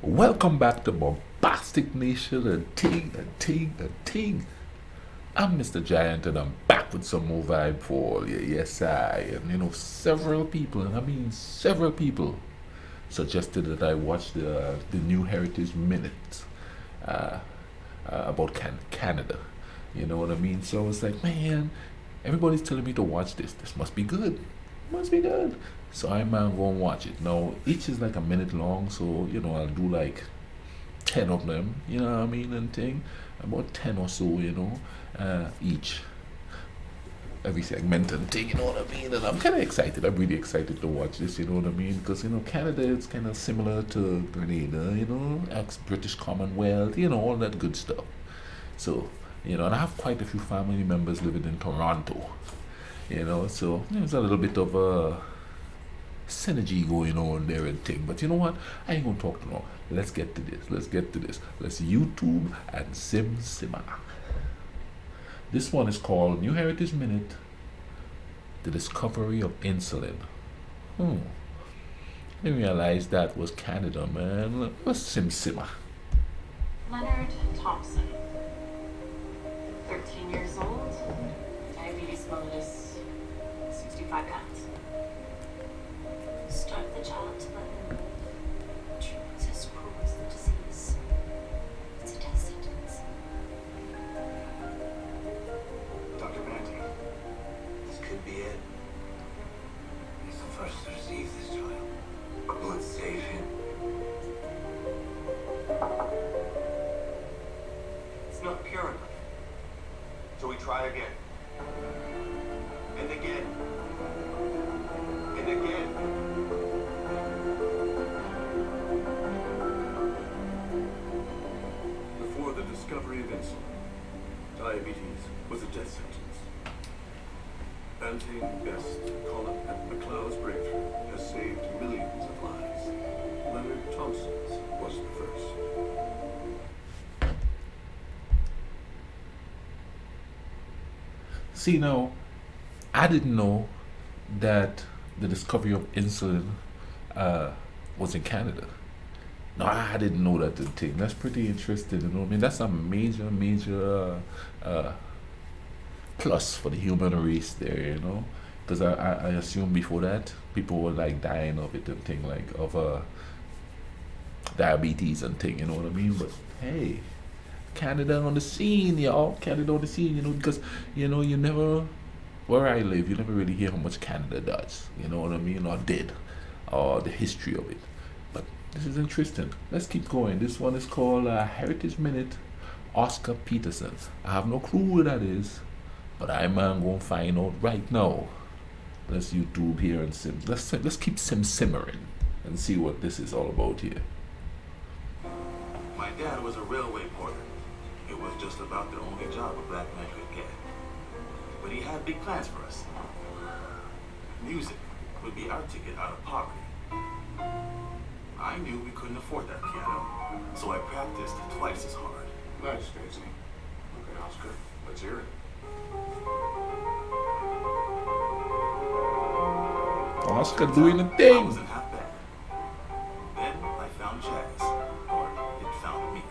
Welcome back to Bombastic Nation and ting. I'm Mr. Giant and I'm back with some more vibe for all you. Yes, and several people, and I mean several people, suggested that I watch the New Heritage Minute uh, about Canada. You know what I mean? So it's like, man, everybody's telling me to watch this. This must be good. Must be good. So I'm going to watch it. Now, each is like a minute long, so I'll do like 10 of them, you know what I mean, and thing. About 10 or so, each. Every segment and thing, you know what I mean? And I'm kind of excited. I'm really excited to watch this, you know what I mean? Because, Canada is kind of similar to Grenada, ex-British Commonwealth, all that good stuff. So, and I have quite a few family members living in Toronto, so there's a little bit of a synergy going on there and thing. But you know what? I ain't gonna talk too long. Let's get to this. Let's YouTube and simmer. This one is called New Heritage Minute, The Discovery of Insulin. I didn't realize that was Canada, man. Let's simmer. Leonard Thompson, 13 years old, diabetes mellitus, 65 pounds. Start the child to let him. Treatment's as cruel as the disease. It's a death sentence. Dr. Banting, this could be it. He's the first to receive this child. Let's save him. It's not pure enough. So we try again. And again. And again. Before the discovery of insulin, diabetes was a death sentence. Banting, Best, Collin, and McLeod's breakthrough has saved millions of lives. Leonard Thompson's was the first. See, now, I didn't know that the discovery of insulin was in Canada. No, I didn't know that thing. That's pretty interesting, you know what I mean? That's a major plus for the human race there, Because I assume before that, people were like dying of it and thing, like of diabetes and thing, you know what I mean? But hey, Canada on the scene, y'all. Canada on the scene, because, you never, where I live, you never really hear how much Canada does, you know what I mean, or did, or the history of it. But this is interesting. Let's keep going. This one is called Heritage Minute, Oscar Peterson. I have no clue who that is, but I'm going to find out right now. Let's YouTube here and let's keep simmering and see what this is all about here. My dad was a railway porter. It was just about the only job a black man could get. But he had big plans for us. Music would be our ticket out of poverty. I knew we couldn't afford that piano, so I practiced twice as hard. Nice, Stacy. Okay, Oscar, let's hear it. Oscar doing the I thing. wasn't half bad. Then I found jazz, or it found me.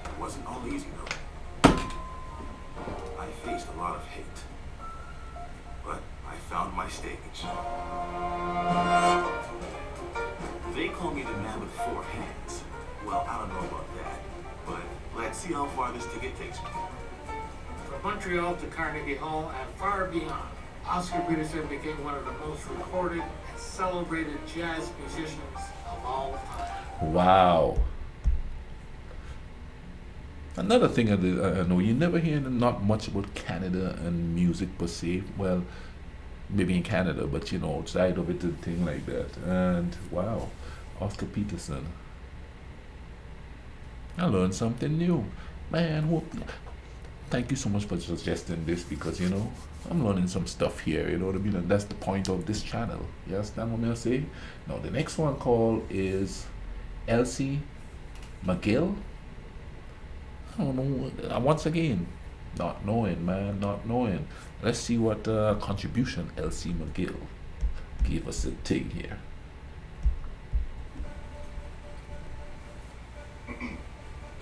It wasn't all easy though. I faced a lot of hate, but I found my stage. They call me the man with four hands. Well, I don't know about that, but let's see how far this ticket takes me. From Montreal to Carnegie Hall and far beyond, Oscar Peterson became one of the most recorded and celebrated jazz musicians of all time. Wow. Another thing I know, you never hear not much about Canada and music per se. Well, maybe in Canada, but outside of it, a thing like that. And wow, Oscar Peterson. I learned something new. Man, thank you so much for suggesting this because, I'm learning some stuff here, you know what I mean? And that's the point of this channel. You understand what I'm say? Now, the next one called is Elsie McGill. I don't know. Once again, not knowing, man, not knowing. Let's see what contribution Elsie McGill gave us a thing here.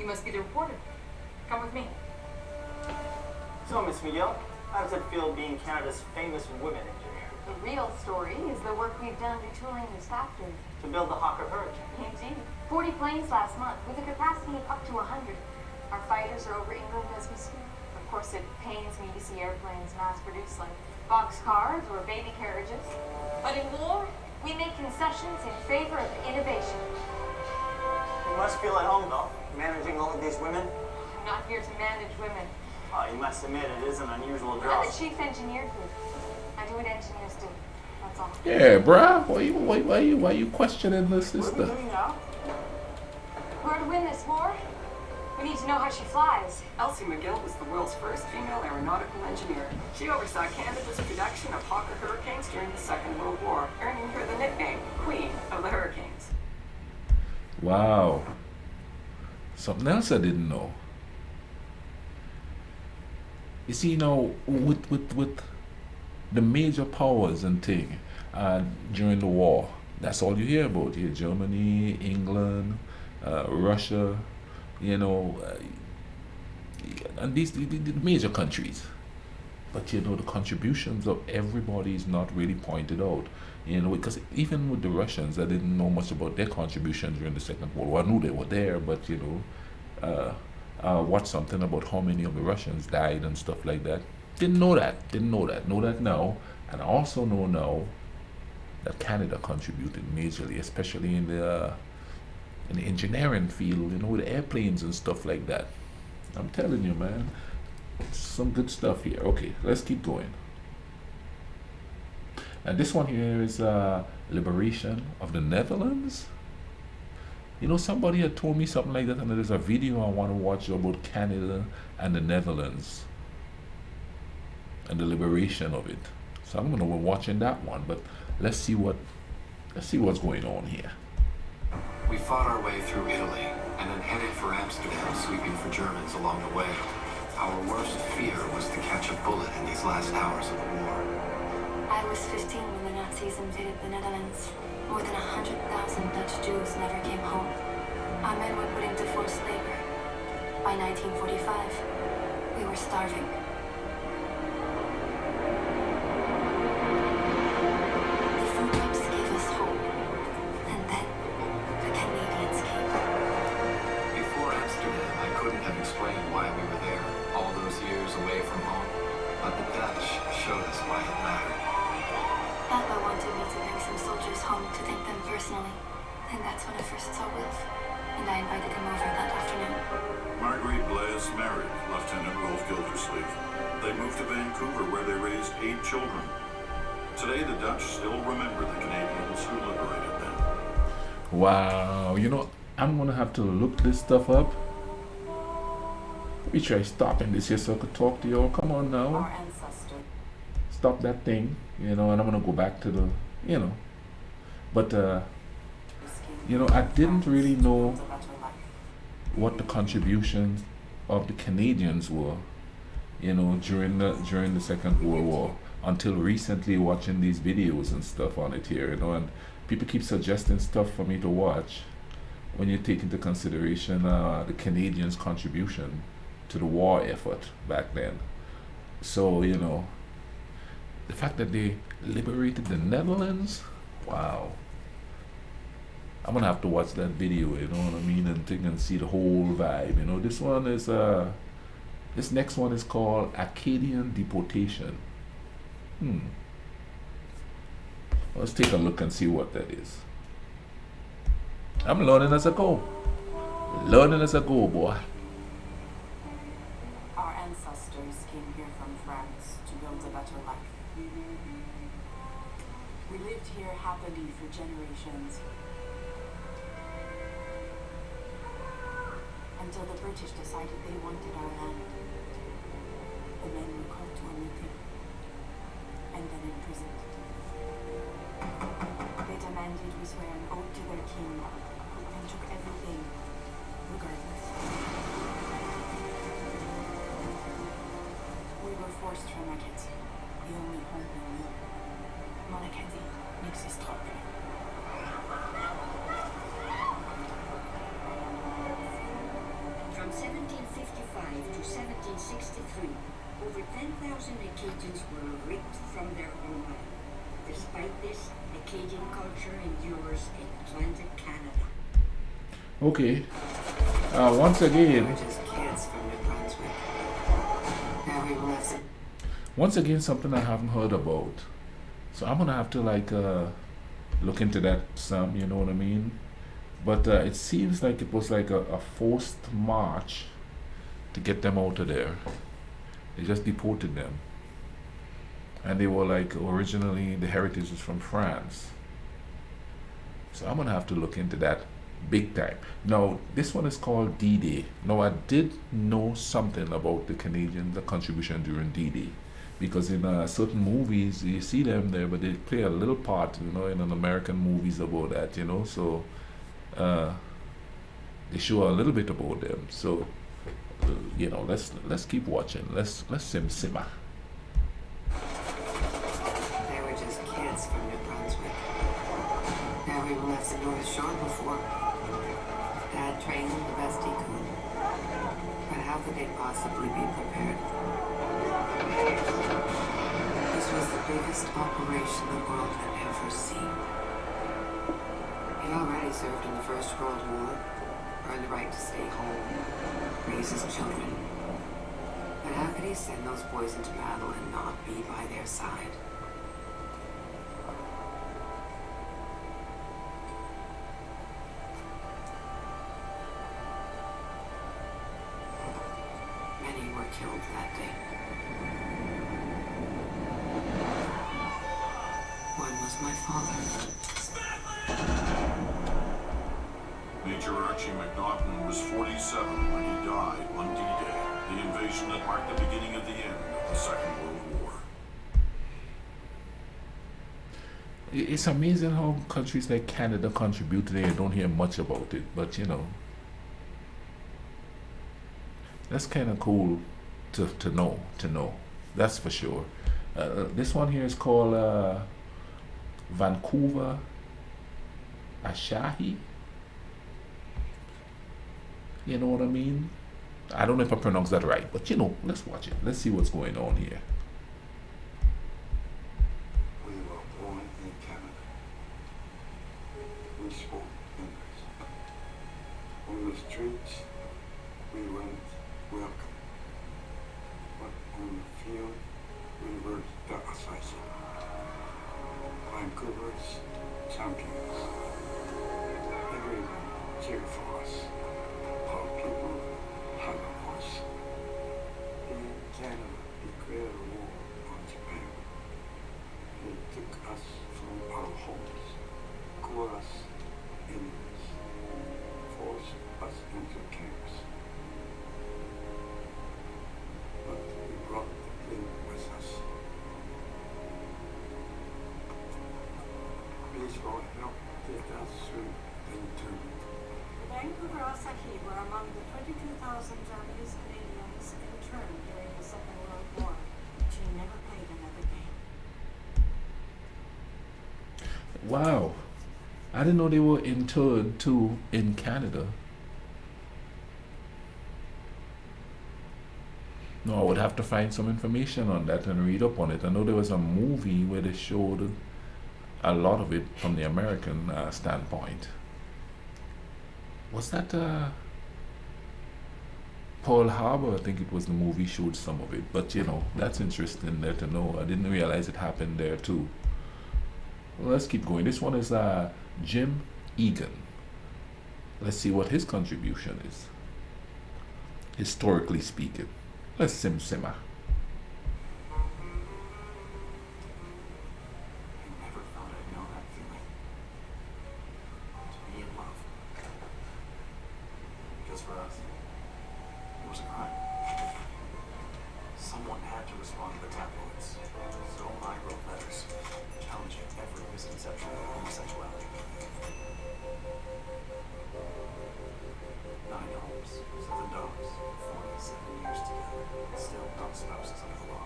must be the reporter. Come with me. So, Miss Miguel, how does it feel being Canada's famous women engineer? The real story is the work we've done retooling this factory. To build the Hawker Hurricane. Indeed. 40 planes last month with a capacity of up to 100. Our fighters are over England as we speak. Of course, it pains me to see airplanes mass-produced like boxcars or baby carriages. But in war, we make concessions in favor of innovation. You must feel at home, though, managing all of these women. I'm not here to manage women. You must admit it is an unusual I'm job. the chief engineer here. I do what engineers do. That's all. Yeah, bruh. Why you questioning the What are we sister? doing now? We're to win this war. We need to know how she flies. Elsie McGill was the world's first female aeronautical engineer. She oversaw Canada's production of Hawker Hurricanes during the Second World War, earning her the nickname Queen of the Hurricanes. Wow. Something else I didn't know. You see, with the major powers and thing during the war, that's all you hear about. You hear Germany, England, Russia, and these the major countries. But the contributions of everybody is not really pointed out. Because even with the Russians, I didn't know much about their contributions during the Second World War. I knew they were there, but watched something about how many of the Russians died and stuff like that. Didn't know that. Know that now, and I also know now that Canada contributed majorly, especially in the engineering field. With airplanes and stuff like that. I'm telling you, man, some good stuff here. Okay, let's keep going. And this one here is Liberation of the Netherlands. Somebody had told me something like that, and there's a video I want to watch about Canada and the Netherlands and the liberation of it. So I'm gonna be watching that one, but let's see what's going on here. We fought our way through Italy and then headed for Amsterdam, sweeping for Germans along the way. Our worst fear was to catch a bullet in these last hours of the war. I was 15 when the Nazis invaded the Netherlands. More than 100,000 Dutch Jews never came home. Our men were put into forced labor. By 1945, we were starving. The food camps gave us hope. And then, the Canadians came. Before Amsterdam, I couldn't have explained why we were there, all those years away from home. But the Dutch showed us why it mattered. Papa wanted me to bring some soldiers home to thank them personally. And that's when I first saw Wilf. And I invited him over that afternoon. Marguerite Blaise married Lieutenant Rolf Gildersleeve. They moved to Vancouver, where they raised 8 children. Today, the Dutch still remember the Canadians who liberated them. Wow, I'm gonna have to look this stuff up. Let me try stopping this here so I could talk to y'all. Come on now. Our ancestor. Stop that thing, and I'm gonna go back to the, but I didn't really know what the contribution of the Canadians were, during the Second World War, until recently watching these videos and stuff on it here, and people keep suggesting stuff for me to watch when you take into consideration the Canadians' contribution to the war effort back then. So the fact that they liberated the Netherlands, wow. I'm gonna have to watch that video, and see the whole vibe. This one is this next one is called Acadian deportation. Let's take a look and see what that is. I'm learning as I go. Boy. Our ancestors came here from France to build a better life. We lived here happily for generations. Until the British decided they wanted our land. The men were called to a meeting and then imprisoned. They demanded we swear an oath to their king and took everything, regardless. We were forced from Acadian, the only home we knew. Mon Acadie n'existera plus. to 1763, over 10,000 Acadians were ripped from their homeland. Despite this, Acadian culture endures in Atlantic Canada. Okay. Once again, something I haven't heard about. So I'm gonna have to like look into that some, you know what I mean? But it seems like it was like a forced march to get them out of there. They just deported them. And they were like, originally the heritage was from France. So I'm gonna have to look into that big time. Now, this one is called D-Day. Now, I did know something about the Canadian contribution during D-Day, because in certain movies you see them there, but they play a little part, you know, in an American movies about that, you know. So they show a little bit about them. So you know, let's keep watching. Let's simmer. They were just kids from New Brunswick. Never even left the North Shore before. Dad trained them the best he could. But how could they possibly be prepared? This was the biggest operation the world had ever seen. He already served in the First World War, earned the right to stay home, raise his children. But how could he send those boys into battle and not be by their side? Many were killed that day. One was my father. Major Archie McNaughton was 47 when he died on D-Day, the invasion that marked the beginning of the end of the Second World War. It's amazing how countries like Canada contribute today. I don't hear much about it, but you know, that's kind of cool to know. That's for sure. This one here is called Vancouver Ashahi. You know what I mean? I don't know if I pronounced that right, but you know, let's watch it. Let's see what's going on here. We were born in Canada. We spoke English. On the streets, we went welcome. But on the field, we were the assassin. Vancouver's champions. Everyone cheered for us. Our people had a voice. In Canada declared war on Japan. They took us from our homes, called us enemies, forced us into camps. But we brought the pain with us. Please, Lord, help take us through the internment. Vancouver Asahi were among the 22,000 Japanese Canadians interned during the Second World War, but she never played another game. Wow. I didn't know they were interred too in Canada. No, I would have to find some information on that and read up on it. I know there was a movie where they showed a lot of it from the American standpoint. Was that Pearl Harbor? I think it was the movie showed some of it. But you know, that's interesting there to know. I didn't realize it happened there too. Well, let's keep going. This one is Jim Egan. Let's see what his contribution is, historically speaking. Let's simmer. For us, it was a crime. Someone had to respond to the tabloids. So I wrote letters challenging every misconception of homosexuality. 9 homes, 7 dogs, 47 years together, still not spouses under the law.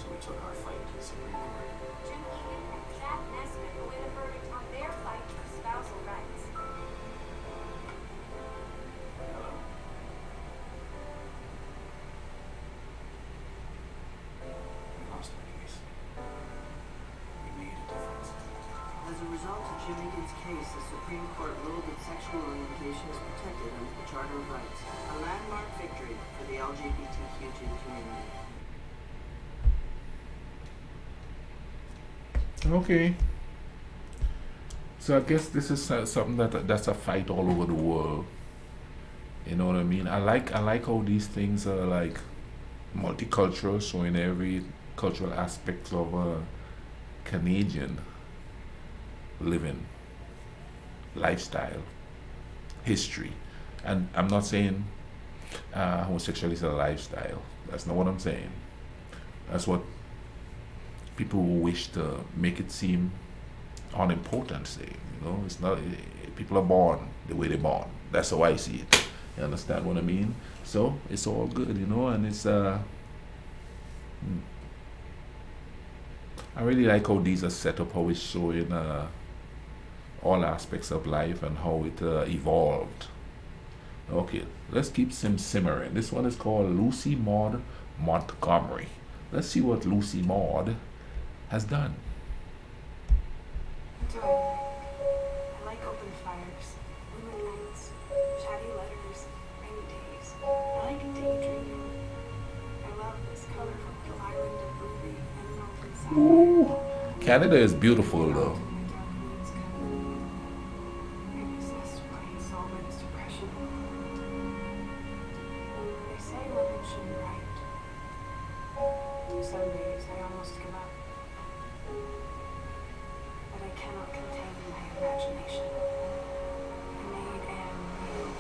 So we took our fight to the Supreme Court. Jim Egan and Jack Nesbitt will win a verdict on their fight for spousal rights. Gilligan's case, the Supreme Court ruled that sexual orientation is protected under the Charter of Rights. A landmark victory for the LGBTQ community. Okay. So I guess this is something that's a fight all over the world. You know what I mean? I like how these things are like multicultural, showing every cultural aspect of Canadian living, lifestyle, history. And I'm not saying homosexuality is a lifestyle. That's not what I'm saying. That's what people who wish to make it seem unimportant say. You know, it's not. People are born the way they're born. That's how I see it. You understand what I mean? So it's all good, you know, and it's I really like how these are set up, how it's showing all aspects of life and how it evolved. Okay, let's keep simmering. This one is called Lucy Maud Montgomery. Let's see what Lucy Maud has done. What do I like open fires, moonlit nights, chatty letters, rainy days. I like daydreaming. I love this colorful little island of ruby and an open side. Ooh, Canada is beautiful though. Maybe it's that's why he's solved by this depression. They say women shouldn't write. Some days I almost give up. But I cannot contain my imagination. I made Anne real.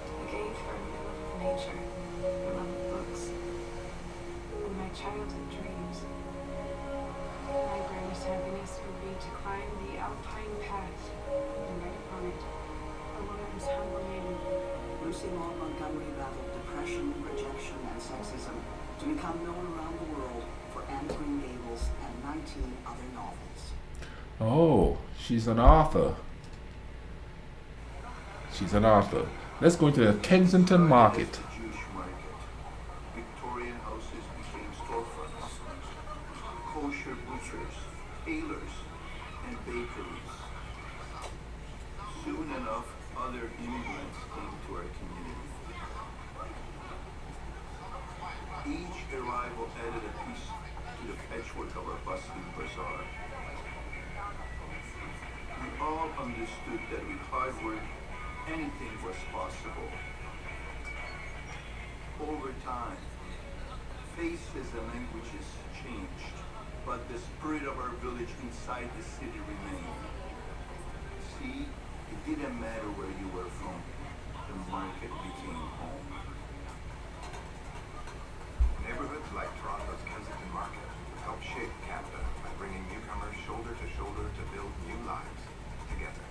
I gave her my love of nature, my love of books, and my childhood dreams. My greatest happiness would be to climb the alpine path and write upon it a woman's humble name. Lucy Maud Montgomery battled depression, rejection, and sexism to become known around the world for Anne of Green Gables and 19 other novels. Oh, she's an author. She's an author. Let's go into the Kensington Market. Jewish market. Victorian houses became storefronts. Kosher butchers, tailors, and bakeries. Soon enough, other immigrants came to our community. Each arrival added a piece to the patchwork of our bustling bazaar. We all understood that with hard work, anything was possible. Over time, faces and languages changed, but the spirit of our village inside the city remained. See, it didn't matter where you were from, the market became home. Neighborhoods like Toronto's Kensington Market help shape Canada by bringing newcomers shoulder to shoulder to build new lives together.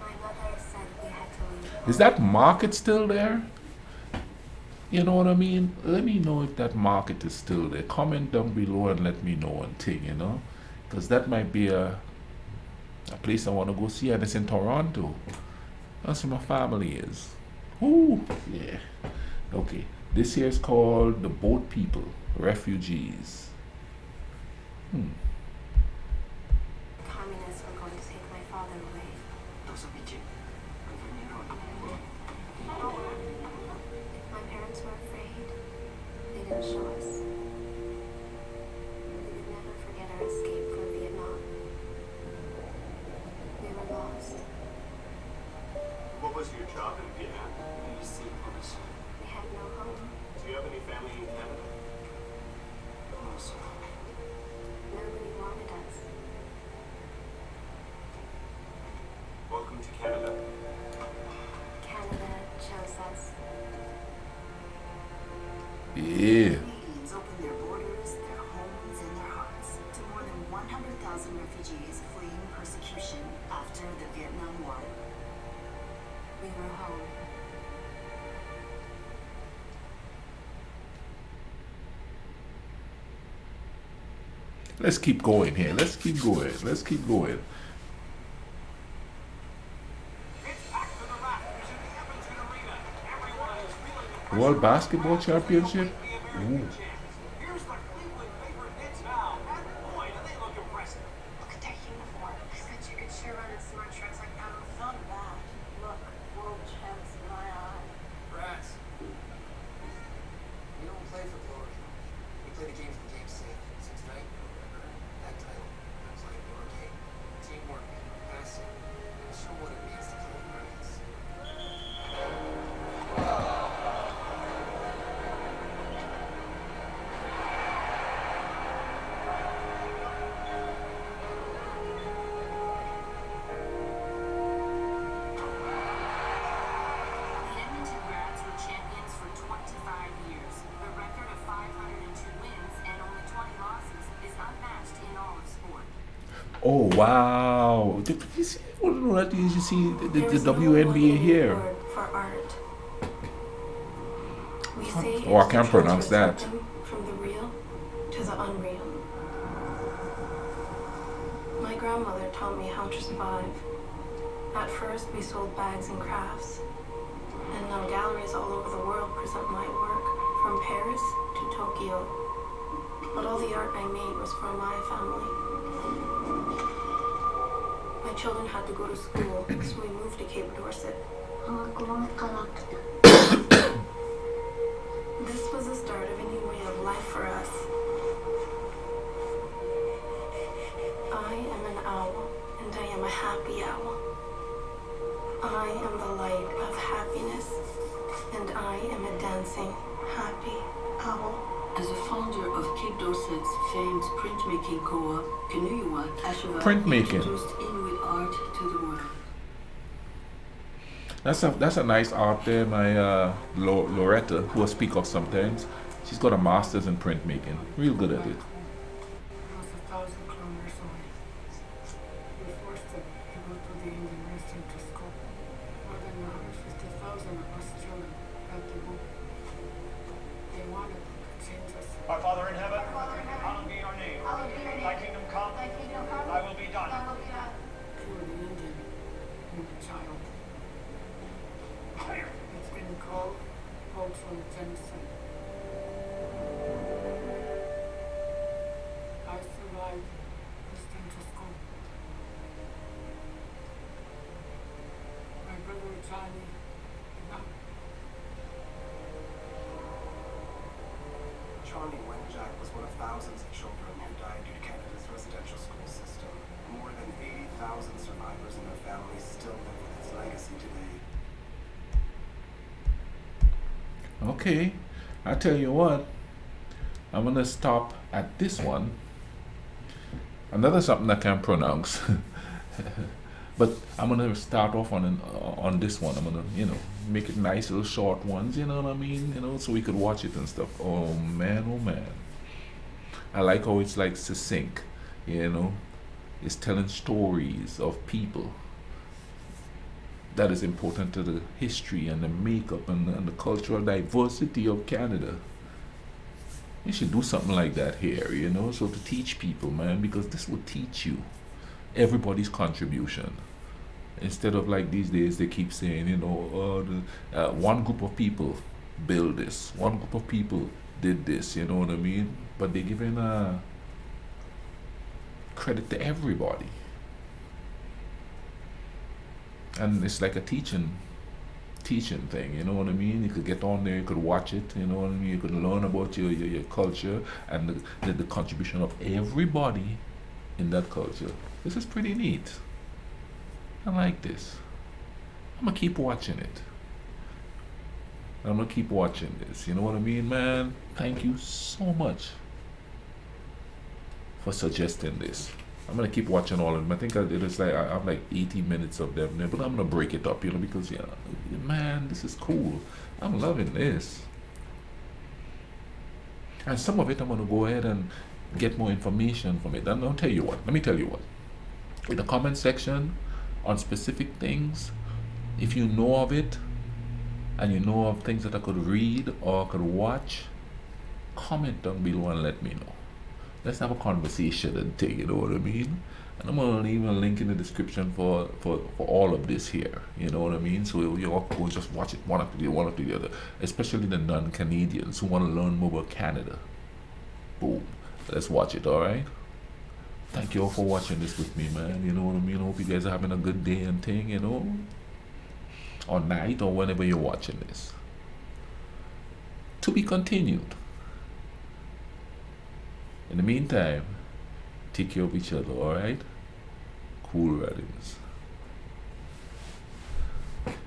My mother said we had to leave. Is that market still there? You know what I mean? Let me know if that market is still there. Comment down below and let me know one thing, you know? Because that might be a place I want to go see, and it's in Toronto. That's where my family is. Ooh, yeah. Okay, this here is called The Boat People, Refugees. Communists were going to take my father away. My parents were afraid. They didn't show us. We would never forget our escape from Vietnam. We were lost. What was your job in Vietnam? We had no home. Do you have any family in Canada? Nobody wanted us. Welcome to Canada. Canada chose us. Yeah. Canadians opened their borders, their homes, and their hearts to more than 100,000 refugees fleeing persecution after the Vietnam War. We were home. Let's keep going here. Let's keep going. Let's keep going. World Basketball Championship? Ooh. Here's the Cleveland favorite Knicks now. And boy, do they look impressive. Look at their uniform. I bet you could sure run in smart trucks like that. Not bad. Look, world champs in my eye. Rats. We don't play for glory. We play the game for the game's sake. So tonight, remember that title. That's like your game. Teamwork, passing, and show what it means to play with brains. The Edmonton Rats were champions for 25 years. The record of 502 wins and only 20 losses is unmatched in all of sport. Oh wow! Did you see? Well, no, that you see the There is no WNBA one here. word for art. We say Oh, I it's can't the pronounce that. something from the real to the unreal. My grandmother taught me how to survive. At first, we sold bags and crafts, and now galleries all over the world present my work, from Paris to Tokyo. But all the art I made was for my family. My children had to go to school, so we moved to Cape Dorset. This was the start of a new way of life for us. I am an owl, and I am a happy owl. I am the light of happiness, and I am a dancing, happy owl. As a founder of Cape Dorset's famed printmaking co-op, WWII Printmaking. introduced Inuit art to the world. That's a nice art there, my Loretta, who I speak of sometimes. She's got a master's in printmaking. Real good at it. It was 1,000 kilometers away. We forced them to go to the Indian rescue to school. More than 150,000 of us children had to go. They wanted to change us. Our Father in heaven, hallowed be your name. Thy kingdom come, thy will be done. Kill the Indian and the child. It's been called cultural genocide. I survived listening to school. My brother Johnny did not. Charlie Wenjack was one of thousands of children who died due to Canada's residential school system. More than 80,000 survivors and their families still live with its legacy today. Okay, I tell you what, I'm gonna stop at this one. Another something I can't pronounce, but I'm gonna start off on this one. I'm gonna make it nice little short ones. You know what I mean? So we could watch it and stuff. Oh man, I like how it's like succinct. It's telling stories of people. That is important to the history and the makeup and the cultural diversity of Canada. You should do something like that here, so to teach people, man, because this will teach you everybody's contribution. Instead of like these days, they keep saying, one group of people built this, one group of people did this, you know what I mean? But they're giving credit to everybody. And it's like a teaching thing, you know what I mean? You could get on there, you could watch it, you know what I mean? You could learn about your culture and the contribution of everybody in that culture. This is pretty neat. I like this. I'm gonna keep watching it. I'm gonna keep watching this, you know what I mean, man? Thank you so much for suggesting this. I'm gonna keep watching all of them. I think it's like I have like 80 minutes of them there, but I'm gonna break it up, because man, this is cool. I'm loving this. And some of it I'm gonna go ahead and get more information from it. And I'll tell you what. Let me tell you what. In the comment section on specific things, if you know of it and you know of things that I could read or could watch, comment down below and let me know. let's have a conversation and thing, you know what I mean? And I'm gonna leave a link in the description for all of this here, you know what I mean? So you all go just watch it one after the other, especially the non-Canadians who want to learn more about Canada. Boom, let's watch it. All right, thank you all for watching this with me, man. You know what I mean? Hope you guys are having a good day and thing, you know, or night, or whenever you're watching this. To be continued. In the meantime, take care of each other, alright? Cool runnings.